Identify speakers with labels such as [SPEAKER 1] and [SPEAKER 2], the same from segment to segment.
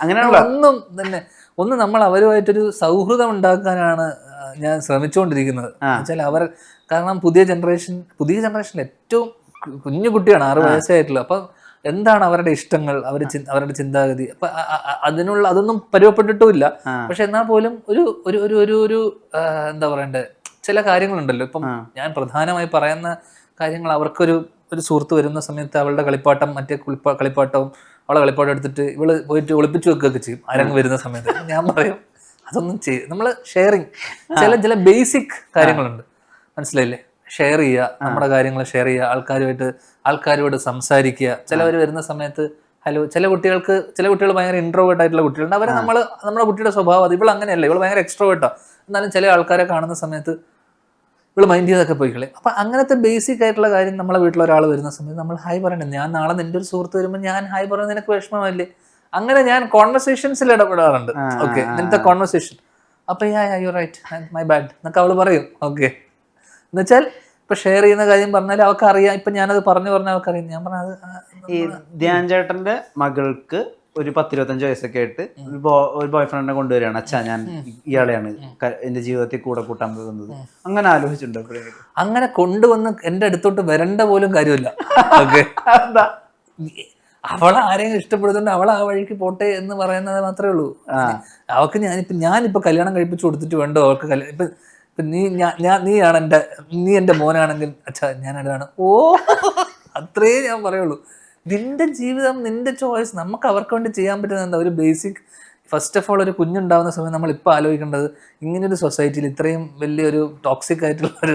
[SPEAKER 1] അങ്ങനെയുള്ള
[SPEAKER 2] ഒന്നും തന്നെ നമ്മൾ അവരുമായിട്ടൊരു സൗഹൃദം ഉണ്ടാക്കാനാണ് ഞാൻ ശ്രമിച്ചുകൊണ്ടിരിക്കുന്നത്. എന്നുവെച്ചാൽ അവർ കാരണം പുതിയ ജനറേഷനിൽ ഏറ്റവും കുഞ്ഞു കുട്ടിയാണ്, 6 വയസ്സേ ആയിട്ടുള്ളൂ. അപ്പം എന്താണ് അവരുടെ ഇഷ്ടങ്ങൾ, അവരുടെ ചിന്താഗതി, അപ്പൊ അതൊന്നും പരുവപ്പെട്ടിട്ടുമില്ല. പക്ഷെ എന്നാൽ പോലും ഒരു ഒരു ഒരു ഒരു ഒരു എന്താ പറയണ്ടേ, ചില കാര്യങ്ങളുണ്ടല്ലോ. ഇപ്പം ഞാൻ പ്രധാനമായി പറയുന്ന കാര്യങ്ങൾ, അവർക്കൊരു സുഹൃത്ത് വരുന്ന സമയത്ത് അവളുടെ കളിപ്പാട്ടം മറ്റേ കളിപ്പാട്ടവും അവളെ കളിപ്പാട്ടം എടുത്തിട്ട് ഇവള് പോയിട്ട് ഒളിപ്പിച്ചു വെക്കുകയൊക്കെ ചെയ്യും ആരെങ്കിലും വരുന്ന സമയത്ത്. ഞാൻ പറയും അതൊന്നും ചെയ്യും, നമ്മള് ഷെയറിങ് ചില ബേസിക് കാര്യങ്ങളുണ്ട്, മനസ്സിലായില്ലേ? ഷെയർ ചെയ്യുക, നമ്മുടെ കാര്യങ്ങൾ ഷെയർ ചെയ്യുക, ആൾക്കാരോട് സംസാരിക്കുക. ചിലവർ വരുന്ന സമയത്ത് ഹലോ, ചില കുട്ടികൾ ഭയങ്കര ഇൻട്രോവേർട്ട് ആയിട്ടുള്ള കുട്ടികളുണ്ട്. അവരെ നമ്മുടെ കുട്ടിയുടെ സ്വഭാവം അത്. ഇവൾ അങ്ങനെയല്ല, ഇവൾ ഭയങ്കര എക്സ്ട്രോവേർട്ടാ. എന്നാലും ചില ആൾക്കാരെ കാണുന്ന സമയത്ത് ഇവള് മൈൻഡ് ചെയ്തൊക്കെ പോയിക്കളെ. അപ്പൊ അങ്ങനത്തെ ബേസിക് ആയിട്ടുള്ള കാര്യം നമ്മളെ വീട്ടിലൊരാൾ വരുന്ന സമയത്ത് നമ്മൾ ഹായ് പറയണ്ടേ. ഞാൻ നാളെ നിന്റെ ഒരു സുഹൃത്ത് വരുമ്പോൾ ഞാൻ ഹായ് പറയുന്നത് നിനക്ക് വിഷമമല്ലേ? അങ്ങനെ ഞാൻ കോൺവെർസേഷൻസിൽ ഇടപെടാറുണ്ട്. ഓക്കെ, ഇങ്ങനത്തെ കോൺവെർസേഷൻ. അപ്പൊ യു റൈറ്റ്, മൈ ബാഡ് എന്നൊക്കെ അവള് പറയും. ഓക്കെ, എന്നുവെച്ചാൽ ഇപ്പൊ ഷെയർ ചെയ്യുന്ന കാര്യം പറഞ്ഞാൽ അവർക്ക് അറിയാം. ഇപ്പൊ ഞാനത് പറഞ്ഞു അവർക്കറിയാം. ഞാൻ പറഞ്ഞത്
[SPEAKER 1] ഈ ധ്യാൻ ചേട്ടന്റെ മകൾക്ക് ഒരു 10-25 വയസ്സൊക്കെ ആയിട്ട് ഒരു ബോയ് ഫ്രണ്ടിനെ കൊണ്ടുവരികയാണ്. അച്ഛാ, ഞാൻ ഇയാളെയാണ് എന്റെ ജീവിതത്തിൽ കൂടെ കൂട്ടാൻ പോകുന്നത്. അങ്ങനെ ആലോചിച്ചിട്ടുണ്ടോ?
[SPEAKER 2] അങ്ങനെ കൊണ്ടുവന്ന് എന്റെ അടുത്തോട്ട് വരേണ്ട പോലും കാര്യമില്ല. ഓക്കെ, അവളെ ആരെങ്കിലും ഇഷ്ടപ്പെടുന്നുണ്ട്, അവൾ ആ വഴിക്ക് പോട്ടെ എന്ന് പറയുന്നത് മാത്രമേ ഉള്ളൂ. അവൾക്ക് ഞാനിപ്പോ കല്യാണം കഴിപ്പിച്ചു കൊടുത്തിട്ട് വേണ്ടോ അവൾക്ക് ഇപ്പൊ നീയാണ് നീ എന്റെ മോനാണെങ്കിൽ അച്ഛാ ഞാൻ അതാണ്. ഓ, അത്രേ ഞാൻ പറയുള്ളൂ. നിന്റെ ജീവിതം, നിന്റെ ചോയ്സ്. നമുക്ക് അവർക്ക് വേണ്ടി ചെയ്യാൻ പറ്റുന്ന എന്താ? ഒരു ബേസിക് ഫസ്റ്റ് ഓഫ് ഓൾ, ഒരു കുഞ്ഞുണ്ടാവുന്ന സമയം നമ്മൾ ഇപ്പൊ ആലോചിക്കേണ്ടത്, ഇങ്ങനൊരു സൊസൈറ്റിയിൽ ഇത്രയും വലിയൊരു ടോക്സിക് ആയിട്ടുള്ള ഒരു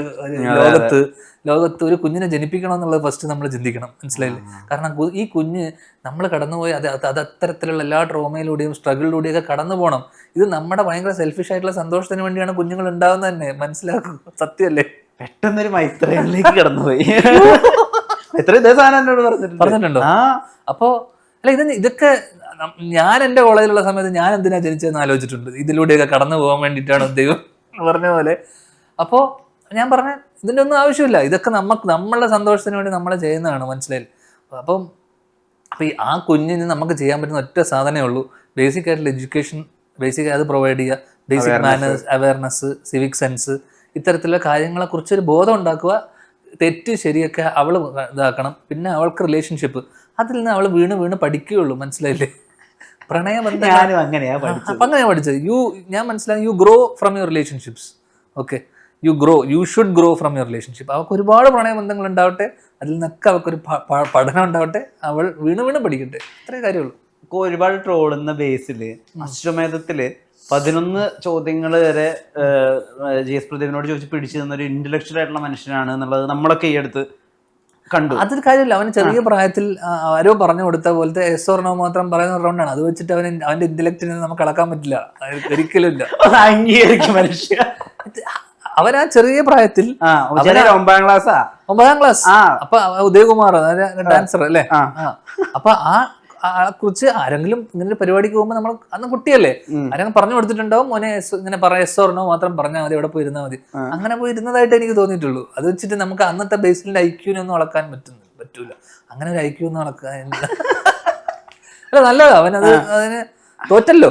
[SPEAKER 2] ലോകത്ത് ഒരു കുഞ്ഞിനെ ജനിപ്പിക്കണം എന്നുള്ളത് ഫസ്റ്റ് നമ്മൾ ചിന്തിക്കണം, മനസ്സിലായില്ലേ? കാരണം ഈ കുഞ്ഞ് നമ്മൾ കടന്നുപോയി അത് അത്തരത്തിലുള്ള എല്ലാ ട്രോമയിലൂടെയും സ്ട്രഗിളിലൂടെയും ഒക്കെ കടന്നു പോകണം. ഇത് നമ്മുടെ ഭയങ്കര സെൽഫിഷ് ആയിട്ടുള്ള സന്തോഷത്തിന് വേണ്ടിയാണ് കുഞ്ഞുങ്ങൾ ഉണ്ടാവുന്നത് തന്നെ. മനസ്സിലാക്കും, സത്യമല്ലേ?
[SPEAKER 1] പെട്ടെന്നൊരു മൈത്രയിലേക്ക് കടന്നുപോയി.
[SPEAKER 2] പറഞ്ഞിട്ടുണ്ടോ? അപ്പോ അല്ല, ഇതൊക്കെ ഞാൻ എന്റെ കോളേജിലുള്ള സമയത്ത് ഞാൻ എന്തിനാ ജനിച്ചതെന്ന് ആലോചിച്ചിട്ടുണ്ട്. ഇതിലൂടെയൊക്കെ കടന്നു പോകാൻ വേണ്ടിയിട്ടാണ് ദൈവം പറഞ്ഞ പോലെ. അപ്പോ ഞാൻ പറഞ്ഞ ഇതിന്റെ ഒന്നും ആവശ്യമില്ല. ഇതൊക്കെ നമ്മളുടെ സന്തോഷത്തിന് വേണ്ടി നമ്മൾ ചെയ്യുന്നതാണ്, മനസ്സിലായില്ലേ? അപ്പം ആ കുഞ്ഞിന് നമുക്ക് ചെയ്യാൻ പറ്റുന്ന ഒറ്റ സാധനമേ ഉള്ളൂ, ബേസിക് ആയിട്ടുള്ള എഡ്യൂക്കേഷൻ. അത് പ്രൊവൈഡ് ചെയ്യുക. Basic manners, awareness, civic sense, ഇത്തരത്തിലുള്ള കാര്യങ്ങളെ കുറിച്ചൊരു ബോധം ഉണ്ടാക്കുക. തെറ്റ് ശരിയൊക്കെ അവൾ ഇതാക്കണം. പിന്നെ അവൾക്ക് റിലേഷൻഷിപ്പ്, അതിൽ നിന്ന് അവൾ വീണ് പഠിക്കുകയുള്ളൂ, മനസ്സിലായില്ലേ? പ്രണയബന്ധം അങ്ങനെയാ പഠിച്ചത്. ഞാൻ മനസ്സിലാക്കി, you grow from your relationships. Okay, you should grow from your relationship. അവൾക്ക് ഒരുപാട് പ്രണയബന്ധങ്ങൾ ഉണ്ടാവട്ടെ, അതിൽ നിന്നൊക്കെ അവൾക്കൊരു പഠനം ഉണ്ടാവട്ടെ, അവൾ വീണ് പഠിക്കട്ടെ. അത്രേ കാര്യമുള്ളൂ.
[SPEAKER 1] ഒരുപാട് ട്രോളുന്ന ബേസില് അശ്വമേധത്തില് 11 ചോദ്യങ്ങൾ വരെ ജി.എസ്. പ്രദീപിനോട് ചോദിച്ച് പിടിച്ചു തന്നൊരു ഇന്റലക്ച്വൽ ആയിട്ടുള്ള മനുഷ്യനാണ് എന്നുള്ളത് നമ്മളൊക്കെ ഈ അടുത്ത് കണ്ടു.
[SPEAKER 2] അതൊരു കാര്യമില്ല. അവന് ചെറിയ പ്രായത്തിൽ ആരോ പറഞ്ഞു കൊടുത്ത പോലത്തെ എസ് ഓർ നോ മാത്രം പറയുന്നതുകൊണ്ടാണ്. അത് വെച്ചിട്ട് അവന്റെ ഇന്റലക്റ്റിനെ നമുക്ക് അളക്കാൻ പറ്റില്ല, ഒരിക്കലും ഇല്ല.
[SPEAKER 1] അംഗീകരിക്കും മനുഷ്യ.
[SPEAKER 2] അവൻ ആ ചെറിയ പ്രായത്തിൽ
[SPEAKER 1] 9ാം ക്ലാസ്.
[SPEAKER 2] അപ്പൊ ഉദയകുമാർ ഡാൻസർ അല്ലേ? അപ്പൊ കുറിച്ച് ആരെങ്കിലും ഇങ്ങനെ പരിപാടിക്ക് പോകുമ്പോൾ നമ്മൾ അന്ന് കുട്ടിയല്ലേ, ആരെങ്കിലും പറഞ്ഞു കൊടുത്തിട്ടുണ്ടാവും, മോനെ ഇങ്ങനെ എസ് ഓർ നോ മാത്രം പറഞ്ഞാൽ മതി, അവിടെ പോയി ഇരുന്നാൽ മതി. അങ്ങനെ പോയി ഇരുന്നതായിട്ട് എനിക്ക് തോന്നിയിട്ടുള്ളൂ. അത് വെച്ചിട്ട് നമുക്ക് അന്നത്തെ ബേസിലിന്റെ ഐക്യൂനൊന്നും അളക്കാൻ പറ്റൂല. അങ്ങനെ ഒരു ഐക്യൂ ഒന്നും അളക്കാൻ അല്ല, നല്ലതാ. അതിന് തോറ്റല്ലോ,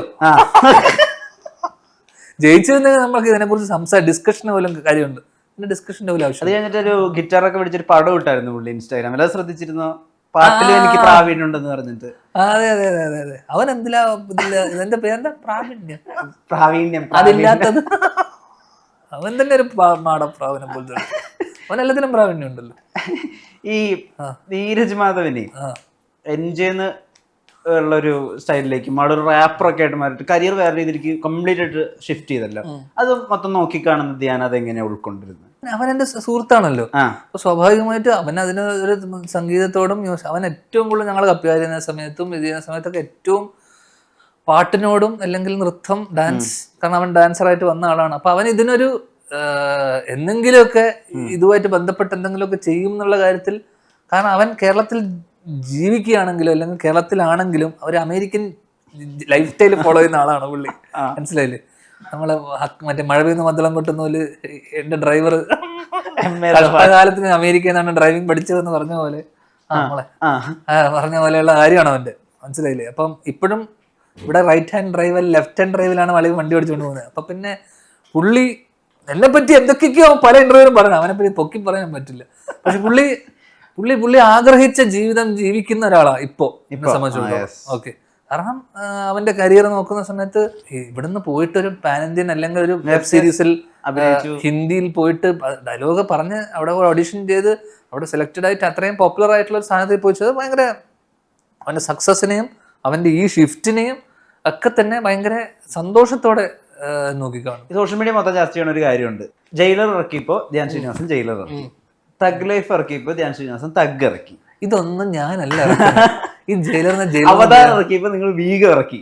[SPEAKER 2] ജയിച്ചിരുന്നെങ്കിൽ നമുക്ക് ഇതിനെ കുറിച്ച് ഡിസ്കഷന് പോലും കാര്യമുണ്ട്. ഡിസ്കഷന്റെ പോലും ആവശ്യം.
[SPEAKER 1] അത് കഴിഞ്ഞിട്ട് ഒരു ഗിറ്റാറൊക്കെ പിടിച്ചൊരു പടം ഇട്ടായിരുന്നു പുള്ളി ഇൻസ്റ്റാഗ്രാമിൽ. അത് ശ്രദ്ധിച്ചിരുന്നോ? പാട്ടിലും എനിക്ക് പ്രാവീണ്യം ഉണ്ടെന്ന് പറഞ്ഞിട്ട്.
[SPEAKER 2] അതെ. അവൻ എന്തിലാ ഇതിന്റെ പേരെന്താ? പ്രാവീണ്യം. അതില്ലാത്തത് അവൻ തന്നെ ഒരു മാടപ്രാവനം പോലത്തെ. അവൻ എല്ലാത്തിനും പ്രാവീണ്യം ഉണ്ടല്ലോ.
[SPEAKER 1] ഈ നീരജ് മാധവന് എൻജെന്ന് ഉള്ളൊരു സ്റ്റൈലിലേക്കും അവിടെ ഒരു റാപ്പറൊക്കെ ആയിട്ട് മാറിയിട്ട് കരിയർ വേറെ രീതിയിലേക്ക് കംപ്ലീറ്റ് ആയിട്ട് ഷിഫ്റ്റ് ചെയ്തല്ലോ. അത് മൊത്തം നോക്കിക്കാണുന്ന ധ്യാൻ അതെങ്ങനെയാ ഉൾക്കൊണ്ടിരുന്നത്?
[SPEAKER 2] അവൻ എന്റെ സുഹൃത്താണല്ലോ, അപ്പൊ സ്വാഭാവികമായിട്ട് അവൻ അതിന് ഒരു സംഗീതത്തോടും അവൻ ഏറ്റവും കൂടുതൽ ഞങ്ങൾ കപ്പി ചെയ്യുന്ന സമയത്തും ഇത് ചെയ്യുന്ന സമയത്തൊക്കെ ഏറ്റവും പാട്ടിനോടും അല്ലെങ്കിൽ നൃത്തം, ഡാൻസ്, കാരണം അവൻ ഡാൻസറായിട്ട് വന്ന ആളാണ്. അപ്പൊ അവൻ ഇതിനൊരു എന്തെങ്കിലുമൊക്കെ ഇതുമായിട്ട് ബന്ധപ്പെട്ട് എന്തെങ്കിലുമൊക്കെ ചെയ്യും എന്നുള്ള കാര്യത്തിൽ, കാരണം അവൻ കേരളത്തിൽ ജീവിക്കുകയാണെങ്കിലും അല്ലെങ്കിൽ കേരളത്തിലാണെങ്കിലും ഒരു അമേരിക്കൻ ലൈഫ് സ്റ്റൈൽ ഫോളോ ചെയ്യുന്ന ആളാണ് പുള്ളി, മനസ്സിലായില്ലേ? നമ്മളെ മറ്റേ മഴ പെയ്യുന്ന മദ്ദളം കൊട്ടുന്ന പോലെ എന്റെ ഡ്രൈവർ കഷ്ടകാലത്തിന് അമേരിക്കയിൽ നിന്നാണ് ഡ്രൈവിംഗ് പഠിച്ചതെന്ന് പറഞ്ഞ പോലെയുള്ള കാര്യമാണ് അവന്റെ, മനസ്സിലായില്ലേ? അപ്പം ഇപ്പോഴും ഇവിടെ റൈറ്റ് ഹാൻഡ് ഡ്രൈവിൽ ലെഫ്റ്റ് ഹാൻഡ് ഡ്രൈവിലാണ് വളി വണ്ടി ഓടിച്ചുകൊണ്ട് പോകുന്നത്. അപ്പൊ പിന്നെ പുള്ളി എന്നെ പറ്റി എന്തൊക്കെയൊക്കെയോ പല ഇന്റർവ്യൂവിലും പറഞ്ഞു, അവനെ പറ്റി പൊക്കി പറയാൻ പറ്റില്ല. പക്ഷെ പുള്ളി ആഗ്രഹിച്ച ജീവിതം ജീവിക്കുന്ന ഒരാളാ ഇപ്പോ എന്നെ സംബന്ധിച്ചിടത്തോളം. ഓക്കെ, കാരണം അവന്റെ കരിയർ നോക്കുന്ന സമയത്ത് ഇവിടുന്ന് പോയിട്ട് ഒരു പാൻ ഇന്ത്യൻ അല്ലെങ്കിൽ ഒരു വെബ് സീരീസിൽ ഹിന്ദിയിൽ പോയിട്ട് ഡയലോഗ് പറഞ്ഞ് അവിടെ ഓഡിഷൻ ചെയ്ത് അവിടെ സെലക്റ്റഡ് ആയിട്ട് അത്രയും പോപ്പുലർ ആയിട്ടുള്ള ഒരു സ്ഥാനത്തിൽ പോയിച്ചത് ഭയങ്കര അവന്റെ സക്സസിനെയും അവന്റെ ഈ ഷിഫ്റ്റിനെയും ഒക്കെ തന്നെ ഭയങ്കര സന്തോഷത്തോടെ നോക്കിക്കാണും.
[SPEAKER 1] സോഷ്യൽ മീഡിയ മൊത്തം ചർച്ച ചെയ്യുന്ന ഒരു കാര്യമുണ്ട്. ജയിലർ ഇറക്കിയപ്പോ ധ്യാൻ ശ്രീനിവാസൻ ജയിലർ ഇറക്കി, തഗ് ലൈഫ് ഇറക്കിയപ്പോ ധ്യാൻ ശ്രീനിവാസൻ തഗ് ഇറക്കി.
[SPEAKER 2] ഇതൊന്നും ഞാനല്ല ഈ ജയിലർ
[SPEAKER 1] അവതാർ ഇറക്കിയപ്പോ നിങ്ങൾ വീഗ ഇറക്കി.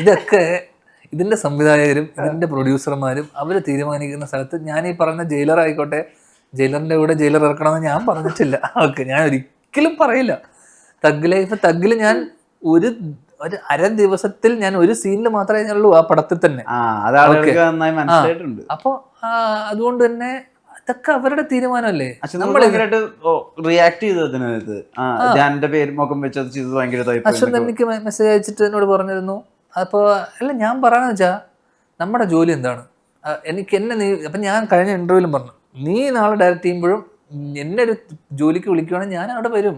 [SPEAKER 2] ഇതൊക്കെ ഇതിന്റെ സംവിധായകരും ഇതിന്റെ പ്രൊഡ്യൂസർമാരും അവര് തീരുമാനിക്കുന്ന സ്ഥലത്ത് ഞാൻ ഈ പറഞ്ഞ ജയിലർ ആയിക്കോട്ടെ, ജയിലറിന്റെ കൂടെ ജയിലർ ഇറക്കണമെന്ന് ഞാൻ പറഞ്ഞിട്ടില്ല. ഓക്കെ, ഞാൻ ഒരിക്കലും പറയില്ല. തഗ് ലൈഫ് തഗ്ഗിൽ ഞാൻ ഒരു അര ദിവസത്തിൽ ഞാൻ ഒരു സീനിൽ മാത്രമേ ഉള്ളൂ ആ പടത്തിൽ തന്നെ. അപ്പൊ അതുകൊണ്ട് തന്നെ അതൊക്കെ അവരുടെ തീരുമാനമല്ലേ. അശ്വന്ത് എനിക്ക് മെസ്സേജ് അയച്ചിട്ട് എന്നോട് പറഞ്ഞിരുന്നു. അപ്പൊ അല്ല, ഞാൻ പറയാന്ന് വെച്ചാ നമ്മുടെ ജോലി എന്താണ്, എന്നെ നീ, അപ്പൊ ഞാൻ കഴിഞ്ഞ ഇന്റർവ്യൂവിലും പറഞ്ഞു, നീ നാളെ ഡയറക്റ്റ് ചെയ്യുമ്പോഴും എന്നെ ഒരു ജോലിക്ക് വിളിക്കുവാണെങ്കിൽ ഞാൻ അവിടെ വരും.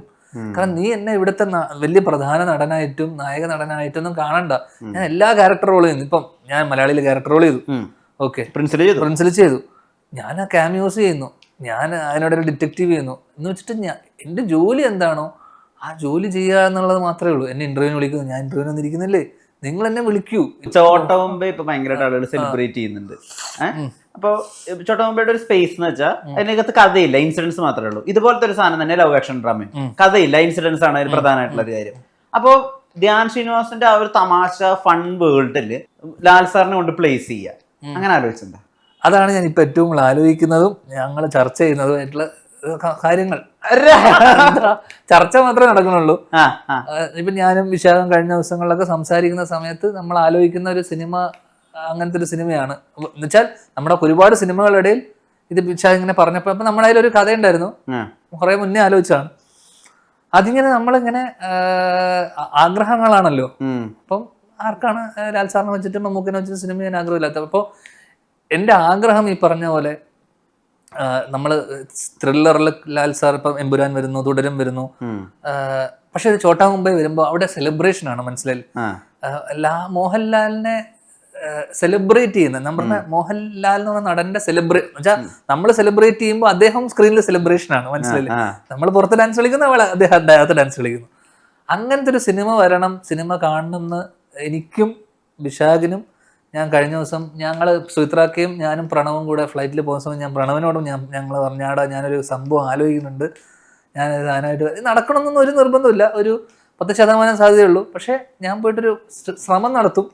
[SPEAKER 2] കാരണം നീ എന്നെ ഇവിടുത്തെ വലിയ പ്രധാന നടനായിട്ടും നായക നടനായിട്ടൊന്നും കാണണ്ട. ഞാൻ എല്ലാ ക്യാരക്ടർ റോൾ ചെയ്യുന്നു. ഇപ്പം ഞാൻ മലയാളിയിൽ ക്യാരക്ടർ റോൾ ചെയ്തു, ഓക്കെ, പ്രിൻസിൽ ചെയ്തു, ഞാൻ ആ ക്യാമിയോസ് ചെയ്യുന്നു, ഞാൻ അതിനോടൊരു ഡിറ്റക്റ്റീവ് ചെയ്യുന്നു എന്ന് വെച്ചിട്ട് എൻ്റെ ജോലി എന്താണോ ആ ജോലി ചെയ്യുക എന്നുള്ളത് മാത്രമേ ഉള്ളൂ. എന്നെ ഇന്റർവ്യൂവിന് വിളിക്കുന്നു, ഞാൻ ഇന്റർവ്യൂവിന് വന്നിരിക്കുന്നില്ലേ, നിങ്ങൾ എന്നെ വിളിക്കൂ.
[SPEAKER 1] ചോട്ടമുംബൈ ഇപ്പൊ ഭയങ്കരമായിട്ട് ആളുകൾ സെലിബ്രേറ്റ് ചെയ്യുന്നുണ്ട്. അപ്പൊ ചോട്ടമുംബൈയുടെ ഒരു സ്പേസ് എന്ന് വെച്ചാൽ അതിനകത്ത് കഥയില്ല, ഇൻസിഡൻസ് മാത്രമേ ഉള്ളൂ. ഇതുപോലത്തെ ഒരു സാധനം തന്നെ ലവ് ആക്ഷൻ ഡ്രാമയും, കഥയില്ല, ഇൻസിഡൻസ് ആണ് അതിൽ പ്രധാനമായിട്ടുള്ള ഒരു കാര്യം. അപ്പോ ധ്യാൻ ശ്രീനിവാസന്റെ ആ ഒരു തമാശ ഫൺ വേൾഡില് ലാൽ സാറിനെ കൊണ്ട് പ്ലേസ് ചെയ്യുക, അങ്ങനെ ആലോചിച്ചിട്ടുണ്ടോ?
[SPEAKER 2] അതാണ് ഞാൻ ഇപ്പൊ ഏറ്റവും കൂടുതൽ ആലോചിക്കുന്നതും ഞങ്ങൾ ചർച്ച ചെയ്യുന്നതുമായിട്ടുള്ള കാര്യങ്ങൾ. ചർച്ച മാത്രമേ നടക്കുന്നുള്ളൂ. ഇപ്പൊ ഞാനും വിശാഖം കഴിഞ്ഞ ദിവസങ്ങളിലൊക്കെ സംസാരിക്കുന്ന സമയത്ത് നമ്മൾ ആലോചിക്കുന്ന ഒരു സിനിമ അങ്ങനത്തെ ഒരു സിനിമയാണ്. എന്നുവെച്ചാൽ നമ്മുടെ ഒരുപാട് സിനിമകളിടയിൽ ഇത് വിശാഖം ഇങ്ങനെ പറഞ്ഞപ്പോൾ അപ്പൊ നമ്മുടെ അതിലൊരു കഥയുണ്ടായിരുന്നു, കുറെ മുന്നേ ആലോചിച്ചാണ്. അതിങ്ങനെ നമ്മളിങ്ങനെ ആഗ്രഹങ്ങളാണല്ലോ. അപ്പം ആർക്കാണ് ലാൽ സാറിനെ വെച്ചിട്ട് മമ്മൂക്കിനെ വെച്ചിട്ട് സിനിമ ചെയ്യാൻ ആഗ്രഹമില്ലാത്ത? അപ്പോൾ എൻ്റെ ആഗ്രഹം ഈ പറഞ്ഞ പോലെ നമ്മള് ത്രില്ലറിൽ ലാൽ സാർ ഇപ്പം എമ്പുരാൻ വരുന്നു, തുടരും വരുന്നു. പക്ഷെ ഇത് ചോട്ടാ മുംബൈ വരുമ്പോൾ അവിടെ സെലിബ്രേഷൻ ആണ്, മനസ്സിലായി. മോഹൻലാലിനെ സെലിബ്രേറ്റ് ചെയ്യുന്നത്, നമ്മുടെ മോഹൻലാൽ എന്ന് പറഞ്ഞ നടന്റെ സെലിബ്രേറ്റ് വെച്ചാൽ നമ്മൾ സെലിബ്രേറ്റ് ചെയ്യുമ്പോൾ അദ്ദേഹം സ്ക്രീനിൽ സെലിബ്രേഷൻ ആണ്, മനസ്സിലായി. നമ്മൾ പുറത്ത് ഡാൻസ് കളിക്കുന്ന അവളെ അദ്ദേഹം അകത്ത് ഡാൻസ് കളിക്കുന്നു. അങ്ങനത്തെ ഒരു സിനിമ വരണം, സിനിമ കാണണമെന്ന് എനിക്കും വിശാഖിനും. ഞാൻ കഴിഞ്ഞ ദിവസം ഞങ്ങൾ സുഹിത്രാക്കയും ഞാനും പ്രണവും കൂടെ ഫ്ലൈറ്റിൽ പോകുന്ന സമയം ഞാൻ പ്രണവിനോടും ഞങ്ങൾ പറഞ്ഞാടാ ഞാനൊരു സംഭവം ആലോചിക്കുന്നുണ്ട്, ഞാൻ അതിനായിട്ട് നടക്കണമെന്നൊന്നും ഒരു നിർബന്ധമില്ല, ഒരു 10% സാധ്യതയുള്ളൂ. പക്ഷേ ഞാൻ പോയിട്ടൊരു ശ്രമം നടത്തും,